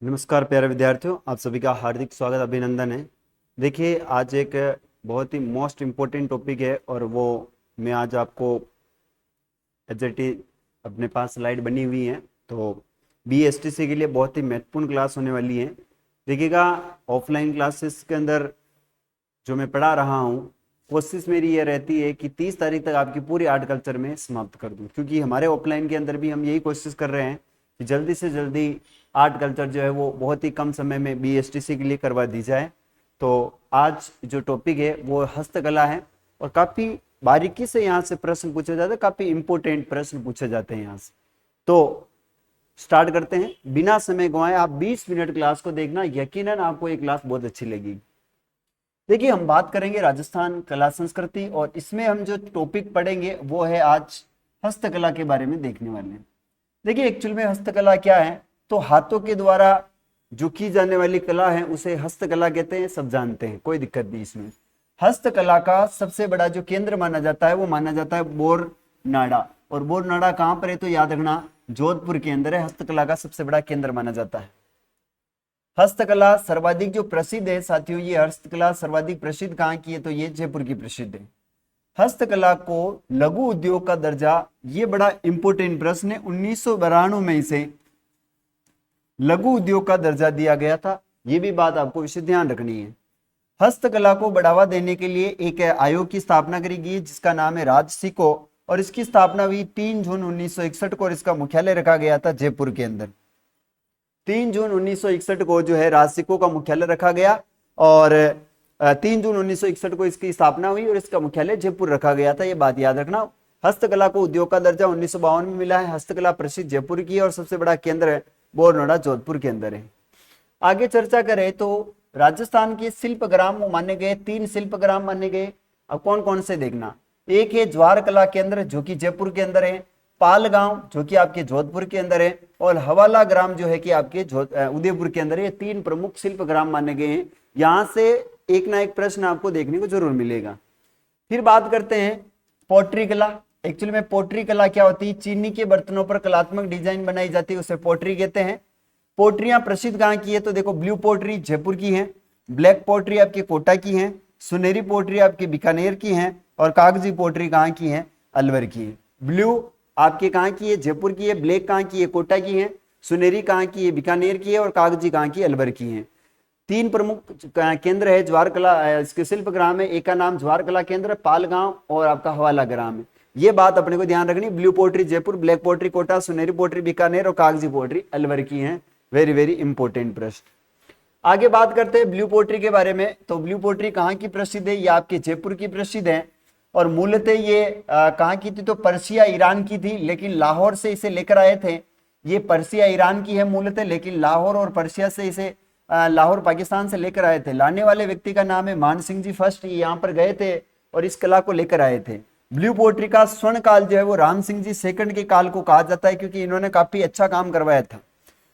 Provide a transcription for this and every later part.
नमस्कार प्यारे विद्यार्थियों, आप सभी का हार्दिक स्वागत अभिनंदन है। देखिए, आज एक बहुत ही मोस्ट इम्पोर्टेंट टॉपिक है और वो मैं आज आपको एच अपने पास स्लाइड बनी हुई है। तो BSTC के लिए बहुत ही महत्वपूर्ण क्लास होने वाली है। देखिएगा, ऑफलाइन क्लासेस के अंदर जो मैं पढ़ा रहा हूँ, कोशिश मेरी ये रहती है कि 30 तारीख तक आपकी पूरी आर्ट कल्चर में समाप्त कर दूँ, क्योंकि हमारे ऑफलाइन के अंदर भी हम यही कोशिश कर रहे हैं कि जल्दी से जल्दी आर्ट कल्चर जो है वो बहुत ही कम समय में BSTC के लिए करवा दी जाए। तो आज जो टॉपिक है वो हस्तकला है और काफ़ी बारीकी से यहाँ से प्रश्न पूछे जाते हैं, काफ़ी इंपॉर्टेंट प्रश्न पूछे जाते हैं यहाँ से। तो स्टार्ट करते हैं बिना समय गंवाए। आप 20 मिनट क्लास को देखना, यकीनन आपको ये क्लास बहुत अच्छी लगेगी। देखिए, हम बात करेंगे राजस्थान कला संस्कृति और इसमें हम जो टॉपिक पढ़ेंगे वो है आज हस्तकला के बारे में देखने वाले हैं। देखिए, एक्चुअल में हस्तकला क्या है, तो हाथों के द्वारा जो की जाने वाली कला है उसे हस्तकला कहते हैं, सब जानते हैं, कोई दिक्कत नहीं इसमें। हस्तकला का सबसे बड़ा जो केंद्र माना जाता है वो माना जाता है बोरनाड़ा। और बोरनाड़ा कहाँ पर है, तो याद रखना जोधपुर के अंदर है। हस्तकला का सबसे बड़ा केंद्र माना जाता है। हस्तकला सर्वाधिक जो प्रसिद्ध है साथियों, ये हस्तकला सर्वाधिक प्रसिद्ध कहाँ की है, तो ये जयपुर की प्रसिद्ध है। हस्तकला को लघु उद्योग का दर्जा, ये बड़ा इंपोर्टेंट प्रश्न है। 1992 में इसे लघु उद्योग का दर्जा दिया गया था। ये भी बात आपको विशेष ध्यान रखनी है। हस्तकला को बढ़ावा देने के लिए एक आयोग की स्थापना करी गई जिसका नाम है राजसिको, और इसकी स्थापना हुई 3 जून 1961 को और इसका मुख्यालय रखा गया था जयपुर के अंदर। 3 जून 1961 को जो है राजसिको का मुख्यालय रखा गया और 3 जून 1961 को इसकी स्थापना हुई और इसका मुख्यालय जयपुर रखा गया था। ये बात याद रखना। हस्तकला को उद्योग का दर्जा 1952 में मिला है। हस्तकला प्रसिद्ध जयपुर की है और सबसे बड़ा केंद्र है बोरनाड़ा जोधपुर के अंदर है। आगे चर्चा करें तो राजस्थान के शिल्पग्राम माने गए, 3 शिल्पग्राम माने गए। अब कौन कौन से देखना, एक है ज्वार कला केंद्र जो कि जयपुर के अंदर है, पालगांव जो कि आपके जोधपुर के अंदर है, और हवाला ग्राम जो है कि आपके उदयपुर के अंदर है। ये 3 प्रमुख शिल्पग्राम माने गए हैं। यहां से एक ना एक प्रश्न आपको देखने को जरूर मिलेगा। फिर बात करते हैं पोट्री कला। एक्चुअली में पोट्री कला क्या होती है, चीनी के बर्तनों पर कलात्मक डिजाइन बनाई जाती है, उसे पोट्री कहते हैं। पोट्रियां प्रसिद्ध कहाँ की है, तो देखो ब्लू पोट्री जयपुर की है, ब्लैक पोट्री आपके कोटा की है, सुनहरी पोट्री आपके बीकानेर की है, और कागजी पोट्री कहाँ की है, अलवर की है। ब्लू आपके कहाँ की है, जयपुर की है, ब्लैक कहाँ की है, कोटा की है, सुनहरी कहाँ की है, बीकानेर की है, और कागजी कहाँ की, अलवर की है। 3 प्रमुख केंद्र है ज्वार कला, इसके शिल्पग्राम है। एक का नाम ज्वार कला केंद्र, पालगांव और आपका हवाला ग्राम है। ये बात अपने को ध्यान रखनी, blue pottery Jaipur, black pottery Kota, सुनहरी पोट्री बीकानेर और कागजी पोट्री अलवर की है। वेरी वेरी इंपॉर्टेंट प्रश्न। आगे बात करते हैं ब्लू पोट्री के बारे में। तो ब्लू पोट्री कहाँ की प्रसिद्ध है, ये आपके जयपुर की प्रसिद्ध है। और मूलतः ये कहाँ की थी, तो पर्सिया ईरान की थी, लेकिन लाहौर से इसे लेकर आए थे। ये पर्सिया ईरान की है मूलतः, लेकिन लाहौर और पर्सिया से इसे लाहौर पाकिस्तान से लेकर आए थे। लाने वाले व्यक्ति का नाम है मान सिंह जी फर्स्ट। ये यहाँ पर गए थे और इस कला को लेकर आए थे। ब्लू पोट्री का स्वर्ण काल जो है वो राम सिंह जी सेकंड के काल को कहा जाता है, क्योंकि इन्होंने काफी अच्छा काम करवाया था।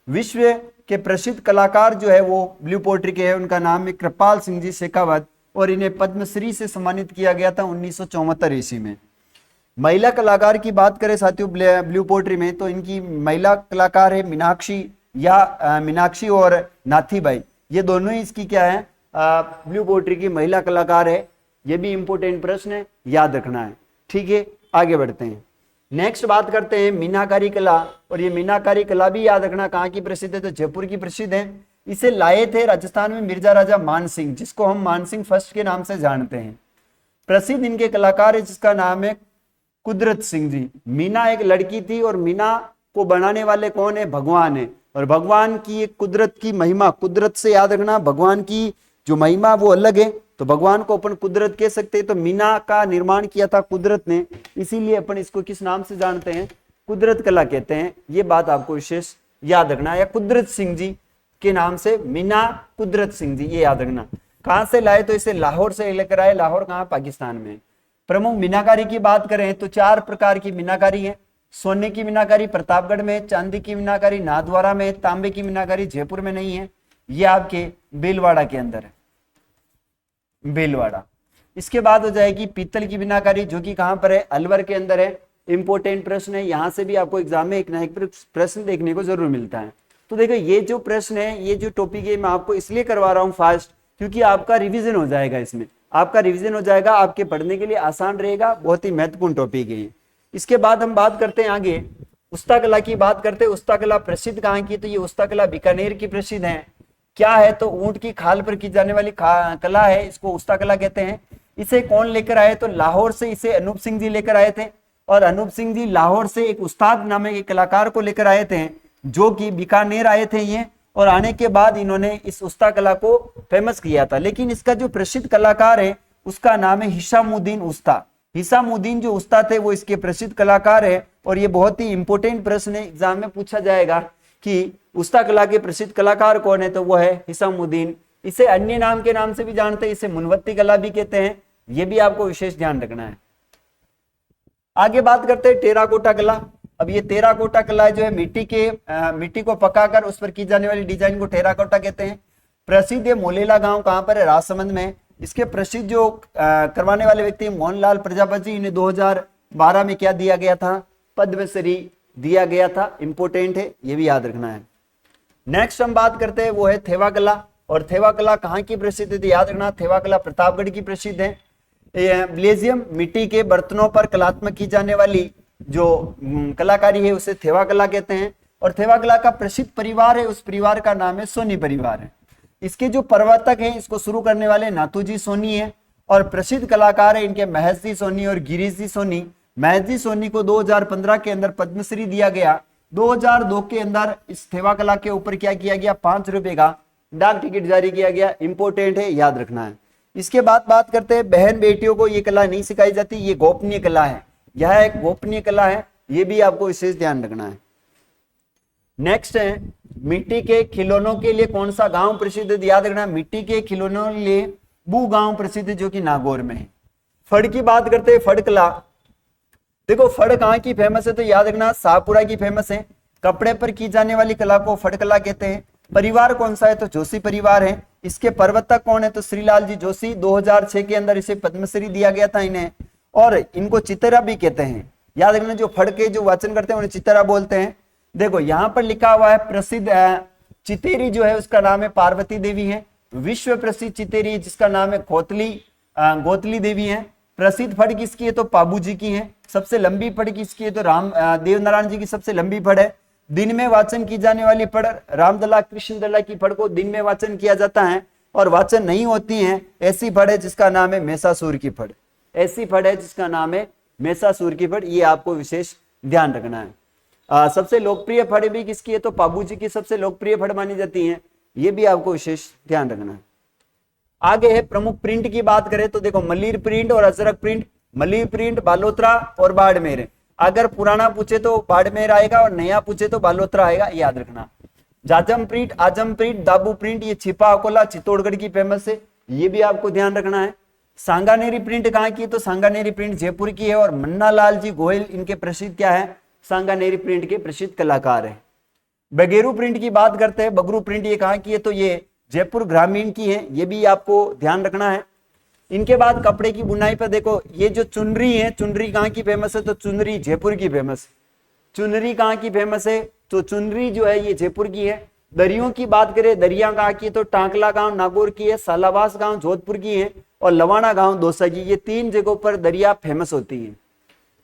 विश्व के प्रसिद्ध कलाकार जो है वो ब्लू पोट्री के हैं, उनका नाम है कृपाल सिंह जी शेखावत, और इन्हें पद्मश्री से सम्मानित किया गया था 1974 ईस्वी में। महिला कलाकार की बात करें साथियों ब्लू पोट्री में, तो इनकी महिला कलाकार है मीनाक्षी या मीनाक्षी और नाथीबाई। ये दोनों ही इसकी क्या है, ब्लू पोट्री की महिला कलाकार है। ये भी इंपॉर्टेंट प्रश्न है, याद रखना है। ठीक है, आगे बढ़ते हैं। नेक्स्ट बात करते हैं मीनाकारी कला, और ये मीनाकारी कला भी याद रखना कहाँ की प्रसिद्ध है, तो जयपुर की प्रसिद्ध है। इसे लाए थे राजस्थान में मिर्जा राजा मान सिंह, जिसको हम मान सिंह फर्स्ट के नाम से जानते हैं। प्रसिद्ध इनके कलाकार है जिसका नाम है कुदरत सिंह जी। मीना एक लड़की थी और मीना को बनाने वाले कौन है, भगवान है। और भगवान की एक कुदरत की महिमा, कुदरत से याद रखना भगवान की जो महिमा वो अलग है, तो भगवान को अपन कुदरत कह सकते हैं। तो मीना का निर्माण किया था कुदरत ने, इसीलिए अपन इसको किस नाम से जानते हैं, कुदरत कला कहते हैं। ये बात आपको विशेष याद रखना है, या कुदरत सिंह जी के नाम से मीना कुदरत सिंह जी, ये याद रखना। कहां से लाए, तो इसे लाहौर से लेकर आए। लाहौर कहाँ, पाकिस्तान में। प्रमुख मीनाकारी की बात करें तो 4 प्रकार की मीनाकारी है। सोने की मीनाकारी प्रतापगढ़ में, चांदी की मीनाकारी नाथद्वारा में, तांबे की मीनाकारी जयपुर में नहीं है, ये आपके भीलवाड़ा के अंदर है, भीलवाड़ा। इसके बाद हो जाएगी पीतल की मीनाकारी, जो कि कहां पर है, अलवर के अंदर है। इंपोर्टेंट प्रश्न है, यहां से भी आपको एग्जाम में एक ना एक प्रश्न देखने को जरूर मिलता है। तो देखो ये जो प्रश्न है, ये जो टॉपिक है, मैं आपको इसलिए करवा रहा हूँ फास्ट, क्योंकि आपका रिवीजन हो जाएगा, इसमें आपका रिवीजन हो जाएगा, आपके पढ़ने के लिए आसान रहेगा। बहुत ही महत्वपूर्ण टॉपिक है ये। इसके बाद हम बात करते हैं आगे, उस्ता कला की बात करते हैं। उस्ता कला प्रसिद्ध कहाँ की? तो ये उस्ता कला बीकानेर की प्रसिद्ध है। क्या है? तो ऊंट की खाल पर की जाने वाली कला है, इसको उस्ता कला कहते हैं। इसे कौन लेकर आए? तो लाहौर से इसे अनूप सिंह जी लेकर आए थे, और अनूप सिंह जी लाहौर से एक उस्ताद नामक एक कलाकार को लेकर आए थे, जो कि बीकानेर आए थे ये, और आने के बाद इन्होंने इस उस्ता कला को फेमस किया था। लेकिन इसका जो प्रसिद्ध कलाकार है उसका नाम है हिसामुद्दीन उस्ता। हिसामुद्दीन जो उस्ता थे वो इसके प्रसिद्ध कलाकार है, और ये बहुत ही इंपॉर्टेंट प्रश्न है, एग्जाम में पूछा जाएगा कि उस्ता कला के प्रसिद्ध कलाकार कौन है? तो वो है हिसामुद्दीन। इसे अन्य नाम के नाम से भी जानते हैं, इसे मुनवत्ती कला भी कहते हैं, ये भी आपको विशेष ध्यान रखना है। आगे बात करते हैं टेराकोटा कला। अब ये टेराकोटा कला जो है मिट्टी को पकाकर उस पर की जाने वाली डिजाइन को टेराकोटा कहते हैं। प्रसिद्ध है मोलेला गांव, कहां पर है? राजसमंद में। इसके प्रसिद्ध जो करवाने वाले व्यक्ति मोहनलाल प्रजापति, इन्हें 2012 में क्या दिया गया था? पद्मश्री दिया गया था। इंपोर्टेंट है, ये भी याद रखना है। नेक्स्ट हम बात करते हैं वो है थेवा कला, और थेवा कला कहाँ की प्रसिद्ध है? तो याद रखना, थेवा कला प्रतापगढ़ की प्रसिद्ध है। ब्लेजियम मिट्टी के बर्तनों पर कलात्मक की जाने वाली जो कलाकारी है उसे थेवा कला कहते हैं। और थेवा कला का प्रसिद्ध परिवार है, उस परिवार का नाम है सोनी परिवार है। इसके जो प्रवर्तक है, इसको शुरू करने वाले नाथूजी सोनी है, और प्रसिद्ध कलाकार है इनके महेश जी सोनी और गिरीश जी सोनी। महेश जी सोनी को 2015 के अंदर पद्मश्री दिया गया। 2002 के अंदर इस थेवा कला के ऊपर क्या किया गया? 5 रुपए का डाक टिकट जारी किया गया। इंपोर्टेंट है, याद रखना है। इसके बाद बात करते हैं बहन बेटियों को ये कला नहीं सिखाई जाती, ये गोपनीय कला है, यह एक गोपनीय कला है, ये भी आपको विशेष ध्यान रखना है। नेक्स्ट है मिट्टी के खिलौनों के लिए कौन सा गांव प्रसिद्ध है? याद रखना, मिट्टी के खिलौनों के लिए बू गांव प्रसिद्ध है, जो कि नागौर में है। फड़ की बात करते हैं, फड़ कला। देखो फड़ कहाँ की फेमस है? तो याद रखना शाहपुरा की फेमस है। कपड़े पर की जाने वाली कला को फड़ कला कहते हैं। परिवार कौन सा है? तो जोशी परिवार है। इसके प्रवर्तक कौन है? तो श्रीलाल जी जोशी। 2006 के अंदर इसे पद्मश्री दिया गया था इन्हें, और इनको चितरा भी कहते हैं। याद रखना, जो फड़ के जो वाचन करते हैं उन्हें चितरा बोलते हैं। देखो यहाँ पर लिखा हुआ है प्रसिद्ध चितेरी जो है उसका नाम है पार्वती देवी है। विश्व प्रसिद्ध चितेरी जिसका नाम है गोतली देवी है। प्रसिद्ध फड़ किसकी है? तो पाबू जी की है। सबसे लंबी फड़ किसकी है? तो देवनारायण जी की सबसे लंबी फड़ है। दिन में वाचन की जाने वाली फड़ रामदला कृष्णदला की फड़ को दिन में वाचन किया जाता है, और वाचन नहीं होती है ऐसी फड़ है जिसका नाम है मैसासुर की फड़। ऐसी फड़ है जिसका नाम है मैसासुर की फड़, ये आपको विशेष ध्यान रखना है। सबसे लोकप्रिय फड़ भी किसकी है? तो पाबू जी की सबसे लोकप्रिय फड़ मानी जाती है, ये भी आपको विशेष ध्यान रखना है। आगे है प्रमुख प्रिंट की बात करें तो देखो मलिर प्रिंट और अजरक प्रिंट। मलिर प्रिंट बालोतरा और बाड़मेर है। अगर पुराना पूछे तो बाड़मेर आएगा, और नया पूछे तो बालोतरा आएगा, याद रखना। जाजम प्रिंट, आजम प्रिंट, दाबू प्रिंट, ये छिपा अकोला चित्तौड़गढ़ की फेमस है, ये भी आपको ध्यान रखना है। सांगानेरी प्रिंट कहाँ की? तो सांगानेरी प्रिंट जयपुर की है, और मन्ना लाल जी गोयल इनके प्रसिद्ध क्या है? सांगानेरी प्रिंट के प्रसिद्ध कलाकार है। बगेरू प्रिंट की बात करते हैं, बगरू प्रिंट ये कहाँ की है? तो ये जयपुर ग्रामीण की है, ये भी आपको ध्यान रखना है। इनके बाद कपड़े की बुनाई पर देखो, ये जो चुनरी है, चुनरी कहाँ की फेमस है? तो चुनरी जयपुर की फेमस। चुनरी कहाँ की फेमस है? तो चुनरी जो है ये जयपुर की है। दरियों की बात करें, दरिया कहाँ की? तो टांकला गांव नागौर की है, सालावास गांव जोधपुर की है, और लवाना गांव दौसा की। ये 3 जगहों पर दरिया फेमस होती है।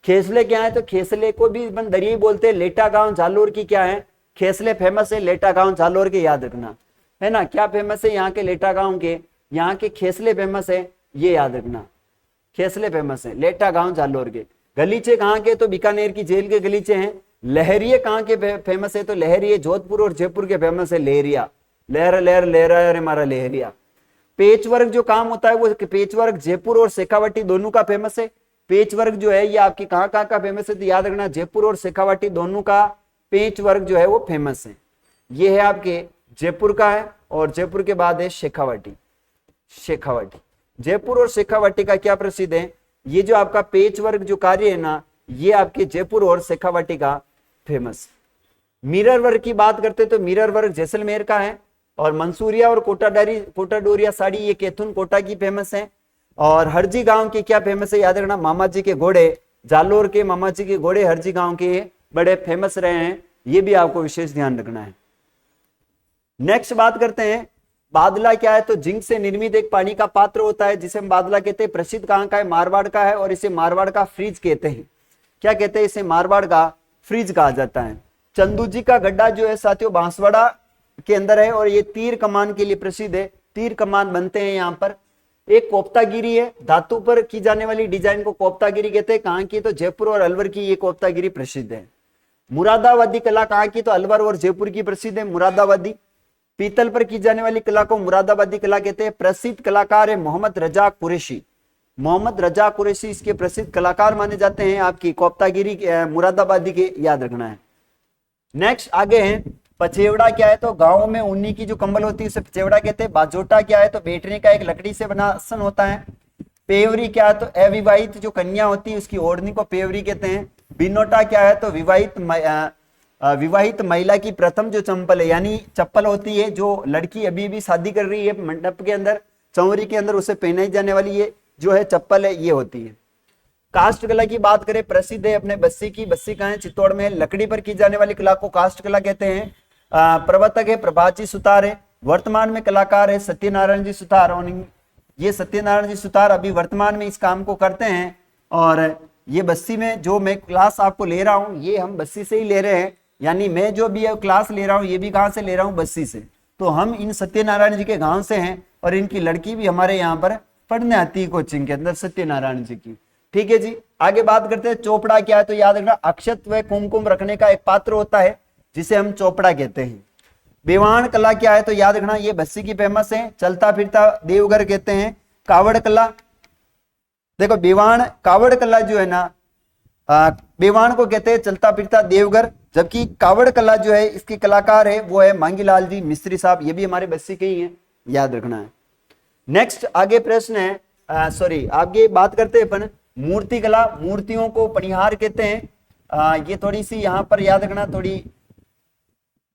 खेसले क्या है? तो खेसले को भी दरिया ही बोलते हैं। लेटा गांव जालोर की क्या है? खेसले फेमस है, लेटा गांव जालोर के, याद रखना है ना। क्या फेमस है यहाँ के? लेटा गांव के, यहाँ के खेसले फेमस है, ये याद रखना। खेसले फेमस है, लेटा गांव जालोर के। गलीचे कहाँ के? तो बीकानेर की जेल के गलीचे हैं। लहरिये कहाँ के फेमस है? तो लहरिये जोधपुर और जयपुर के फेमस है। लहरिया, लहर लहर लहरा अरे हमारा लहरिया। पेच वर्क जो काम होता है वो पेच वर्क जयपुर और शेखावाटी दोनों का फेमस है। पेच वर्क जो है ये आपकी कहाँ कहाँ का फेमस है? तो याद रखना जयपुर और शेखावाटी दोनों का पेच वर्क जो है वो फेमस है। ये है आपके जयपुर का है, और जयपुर के बाद है शेखावाटी। शेखावाटी, जयपुर और शेखावाटी का क्या प्रसिद्ध है? ये जो आपका पेच वर्क जो कार्य है ना, ये आपके जयपुर और शेखावाटी का फेमस। मिरर वर्क की बात करते तो मिरर वर्क जैसलमेर का है, और मंसूरिया और कोटाडोरिया साड़ी ये कैथुन कोटा की फेमस है। और हरजी गांव के क्या फेमस है? याद रखना मामा जी के घोड़े, जालोर के मामा जी के घोड़े हरजी गांव के बड़े फेमस रहे हैं, ये भी आपको विशेष ध्यान रखना है। नेक्स्ट बात करते हैं, बादला क्या है? तो जिंक से निर्मित एक पानी का पात्र होता है जिसे हम बादला कहते हैं। प्रसिद्ध कहाँ का है? मारवाड़ का है, और इसे मारवाड़ का फ्रिज कहते हैं। क्या कहते हैं? इसे मारवाड़ का फ्रिज कहा जाता है। चंदू जी का गड्ढा जो है साथियों बांसवाड़ा के अंदर है, और ये तीर कमान के लिए प्रसिद्ध है। तीर कमान बनते हैं यहाँ पर। एक कोफ्तागिरी है, धातु पर की जाने वाली डिजाइन को कोफ्तागिरी कहते हैं। कहाँ की? तो जयपुर और अलवर की ये कोफ्तागिरी प्रसिद्ध है। मुरादाबादी कला कहाँ की? तो अलवर और जयपुर की प्रसिद्ध है मुरादाबादी। पीतल पर की जाने वाली कला को मुरादाबादी कला कहते हैं। प्रसिद्ध कलाकार है मोहम्मद रजा कुरैशी। मोहम्मद रजा कुरैशी इसके प्रसिद्ध कलाकार माने जाते हैं। आपकी कोफ्तागिरी मुरादाबादी के याद रखना है। नेक्स्ट आगे है, पचेवड़ा क्या है? तो गांव में ऊनी की जो कंबल होती है उसे पचेवड़ा कहते हैं। बाजोटा क्या है? तो बैठने का एक लकड़ी से बना आसन होता है। पेवरी क्या है? तो अविवाहित जो कन्या होती है उसकी ओढ़नी को पेवरी कहते हैं। बिनोटा क्या है? तो विवाहित महिला की प्रथम जो चंपल है, यानी चप्पल होती है जो लड़की अभी भी शादी कर रही है मंडप के अंदर, चौरी के अंदर, उसे पहनाई जाने वाली ये जो है चप्पल है, ये होती है। कास्ट कला की बात करें, प्रसिद्ध है अपने बस्सी की। बस्सी कहाँ है? चित्तौड़ में। लकड़ी पर की जाने वाली कला को कास्ट कला कहते हैं। प्रवर्तक है प्रभाजी सुतार है। वर्तमान में कलाकार है सत्यनारायण जी सुतार, और ये सत्यनारायण जी सुतार अभी वर्तमान में इस काम को करते हैं। और ये बस्सी में जो मैं क्लास आपको ले रहा हूँ, ये हम बस्सी से ही ले रहे हैं, यानी मैं जो भी क्लास ले रहा हूँ ये भी कहाँ से ले रहा हूँ? बस्सी से। तो हम इन सत्यनारायण जी के गांव से हैं, और इनकी लड़की भी हमारे यहाँ पर पढ़ने आती है कोचिंग के अंदर, सत्यनारायण जी की। ठीक है जी, आगे बात करते हैं। चोपड़ा क्या है? तो याद रखना, अक्षत व कुमकुम रखने का एक पात्र होता है जिसे हम चोपड़ा कहते हैं। बेवाण कला क्या है? तो याद रखना, ये बस्सी की फेमस है। चलता फिरता देवघर कहते हैं। कावड़ कला, देखो बेवाण कावड़ कला जो है ना, बेवाण को कहते हैं चलता फिरता देवघर, जबकि कावड़ कला जो है इसके कलाकार है वो है मांगीलाल जी मिस्त्री साहब, ये भी हमारे बस्सी के ही हैं, याद रखना है। नेक्स्ट आगे प्रश्न है, आगे बात करते हैं अपन मूर्ति कला। मूर्तियों को पनिहार कहते हैं। ये थोड़ी सी यहाँ पर याद रखना, थोड़ी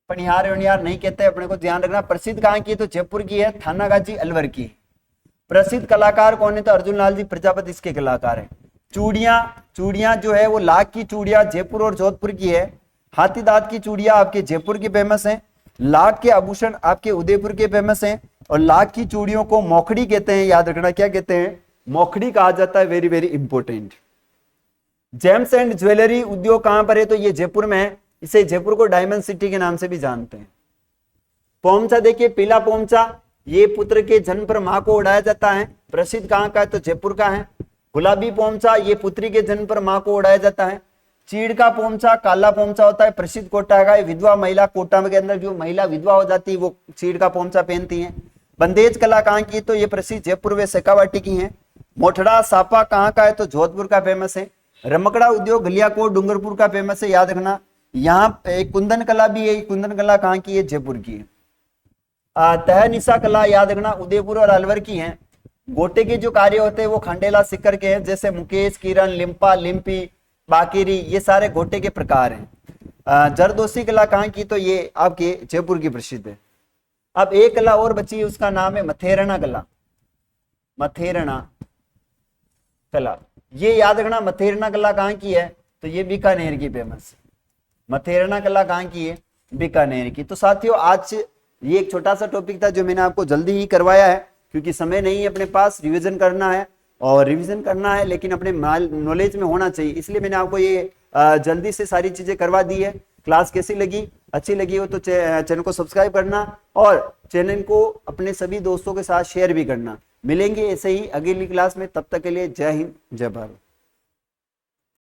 पनिहार वनिहार नहीं कहते, अपने को ध्यान रखना। प्रसिद्ध कहाँ की है? तो जयपुर की है। थानागाजी अलवर की। प्रसिद्ध कलाकार कौन है? तो अर्जुन लाल जी प्रजापति इसके कलाकार है। चूड़ियां जो है वो लाख की चूड़ियां जयपुर और जोधपुर की है। हाथी दांत की चूड़ियां आपके जयपुर की फेमस हैं। लाख के आभूषण आपके उदयपुर के फेमस हैं। और लाख की चूड़ियों को मोखड़ी कहते हैं, याद रखना। क्या कहते हैं? मोखड़ी कहा जाता है। Very very important. James and jewellery उद्योग कहां पर है? तो ये जयपुर में है। इसे जयपुर को डायमंड सिटी के नाम से भी जानते हैं। पोमचा देखिए, पीला पोमचा ये पुत्र के जन्म पर मां को उड़ाया जाता है। प्रसिद्ध कहां का है? तो जयपुर का है। गुलाबी पोमचा ये पुत्री के जन्म पर मां को उड़ाया जाता है। चीड़ का पोमचा काला पोमचा होता है, प्रसिद्ध कोटा का। विधवा महिला कोटा के अंदर जो महिला विधवा हो जाती है वो चीड़ का पोमचा पहनती है। बंदेज कला कहाँ की? तो ये प्रसिद्ध जयपुर व शेखावाटी की है। मोठड़ा सापा कहाँ का है? तो जोधपुर का फेमस है। रमकड़ा उद्योग गलियाकोट डूंगरपुर का फेमस है, याद रखना। यहाँ एक कुंदन कला भी है। कुंदन कला कहाँ की है? जयपुर की है। तहनिसा कला याद रखना, उदयपुर और अलवर की है। गोटे के जो कार्य होते हैं वो खंडेला सिक्कर के हैं, जैसे मुकेश, किरण, लिम्पा, लिम्पी, बाकिरी, ये सारे गोटे के प्रकार हैं। जरदोशी कला कहाँ की? तो ये आपके जयपुर की प्रसिद्ध है। अब एक कला और बची है, उसका नाम है मथेरणा कला। मथेरणा कला ये याद रखना। मथेरणा कला कहाँ की है? तो ये बीकानेर की फेमस। मथेरणा कला कहाँ की है? बीकानेर की। तो साथियों आज ये एक छोटा सा टॉपिक था जो मैंने आपको जल्दी ही करवाया है, क्योंकि समय नहीं है अपने पास, रिवीजन करना है और रिवीजन करना है लेकिन अपने नॉलेज में होना चाहिए, इसलिए मैंने आपको ये जल्दी से सारी चीजें करवा दी है। क्लास कैसी लगी? अच्छी लगी हो तो चैनल को सब्सक्राइब करना और चैनल को अपने सभी दोस्तों के साथ शेयर भी करना। मिलेंगे ऐसे ही अगली क्लास में, तब तक के लिए जय हिंद जय भारत।